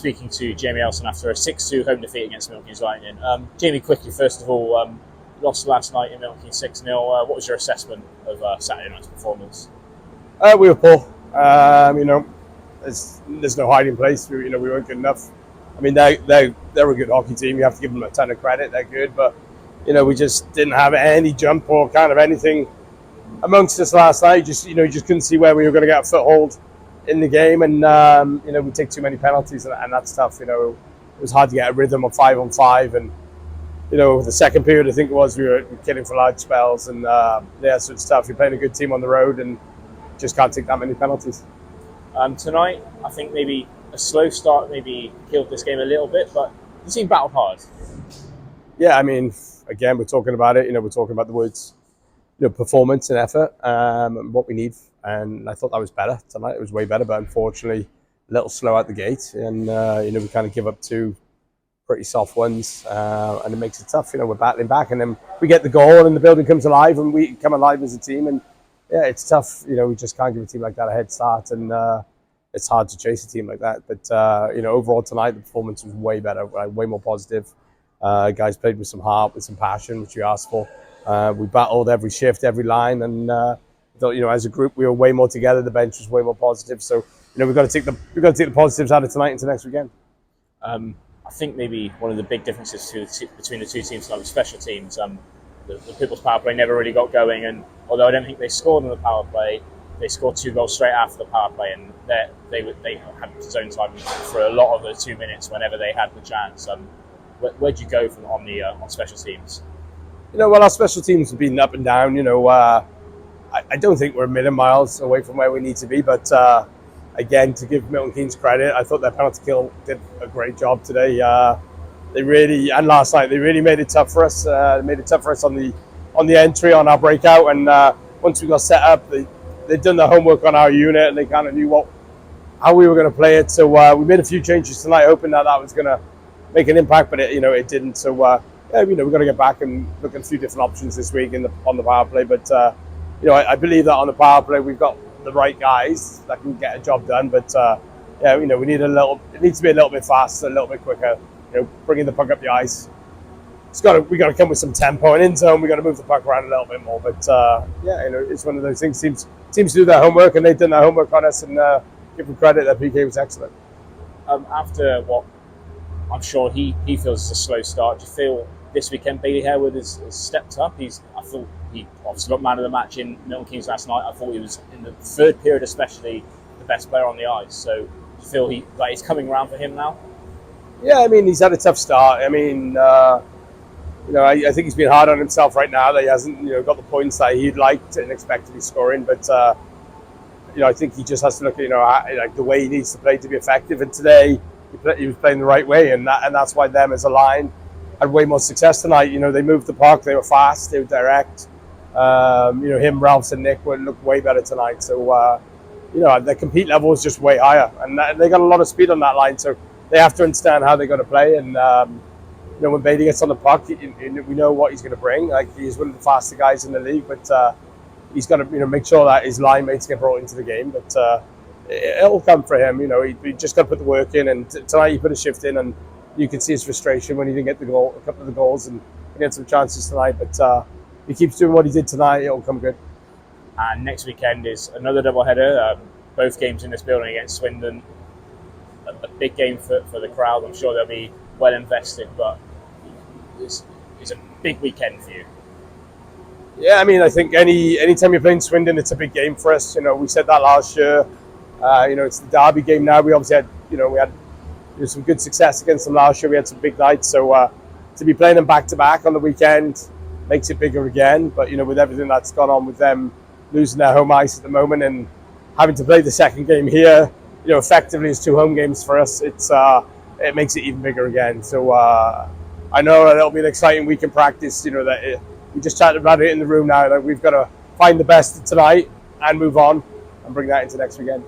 Speaking to Jamie Elson after a 6-2 home defeat against Milton Keynes Lightning. Jamie, quickly, first of all, lost last night in Milton Keynes 6-0. What was your assessment of Saturday night's performance? We were poor. There's no hiding place. We weren't good enough. I mean, they're a good hockey team. You have to give them a ton of credit. They're good, but we just didn't have any jump or kind of anything amongst us last night. You just couldn't see where we were going to get a foothold in the game, and we take too many penalties, and that's tough. It was hard to get a rhythm of 5-on-5, and the second period, I think it was, we were killing for large spells, and so it's tough. You're playing a good team on the road, and just can't take that many penalties. Tonight, I think maybe a slow start maybe killed this game a little bit, but the team battled hard. Yeah, I mean, again, we're talking about it. We're talking about the words, performance and effort, and what we need. And I thought that was better tonight. It was way better, but unfortunately, a little slow out the gate. And we kind of give up two pretty soft ones, and it makes it tough. We're battling back, and then we get the goal, and the building comes alive, and we come alive as a team. And yeah, it's tough. We just can't give a team like that a head start, and it's hard to chase a team like that. But overall tonight, the performance was way better, way more positive. Guys played with some heart, with some passion, which we asked for. We battled every shift, every line, and as a group, we were way more together. The bench was way more positive. So we've got to take the positives out of tonight into next weekend. I think maybe one of the big differences between the two teams tonight was special teams. The Pitbulls power play never really got going, and although I don't think they scored on the power play, they scored 2 goals straight after the power play, and they had zone time for a lot of the 2 minutes whenever they had the chance. Where'd you go from on special teams? Well, our special teams have been up and down. I don't think we're a million miles away from where we need to be, but again, to give Milton Keynes credit, I thought their penalty kill did a great job today. And last night, they really made it tough for us. They made it tough for us on the entry, on our breakout, and once we got set up, they'd done their homework on our unit, and they kind of knew how we were going to play it. So we made a few changes tonight, hoping that was going to make an impact, but it didn't. So we've got to get back and look at a few different options this week on the power play. But I believe that on the power play, we've got the right guys that can get a job done. But we need it needs to be a little bit faster, a little bit quicker. Bringing the puck up the ice. We got to come with some tempo, and in zone we got to move the puck around a little bit more. But it's one of those things. Teams do their homework, and they've done their homework on us, and give them credit. That PK was excellent. After what I'm sure he feels is a slow start, do you feel this weekend Bailey Harewood has stepped up? I thought he obviously got man of the match in Milton Keynes last night. I thought he was, in the third period especially, the best player on the ice. So do you feel he's coming around for him now? Yeah, I mean, he's had a tough start. I mean, I think he's been hard on himself right now that he hasn't, got the points that he'd liked and expect to be scoring. But, I think he just has to look at, the way he needs to play to be effective. And today, he was playing the right way, and that's why them as a line had way more success tonight. They moved the puck, they were fast, they were direct. Him, Ralphs, and Nick looked way better tonight. So, their compete level was just way higher, and they got a lot of speed on that line. So they have to understand how they're going to play. And when Bailey gets on the puck, we know what he's going to bring. Like, he's one of the faster guys in the league, but he's got to make sure that his line mates get brought into the game. But it'll come for him. He just got to put the work in. And tonight he put a shift in, and you could see his frustration when he didn't get the goal, a couple of the goals, and he had some chances tonight. But he keeps doing what he did tonight. It'll come good. And next weekend is another doubleheader. Both games in this building against Swindon. A big game for the crowd. I'm sure they'll be well invested, but it's a big weekend for you. Yeah, I mean, I think anytime you're playing Swindon, it's a big game for us. We said that last year. It's the derby game now. We obviously had, we had some good success against them last year. We had some big nights. So to be playing them back to back on the weekend makes it bigger again. But with everything that's gone on with them losing their home ice at the moment and having to play the second game here, effectively it's 2 home games for us. It makes it even bigger again. So I know that it'll be an exciting week in practice. We just chatted about it in the room now. That we've got to find the best tonight and move on and bring that into next weekend.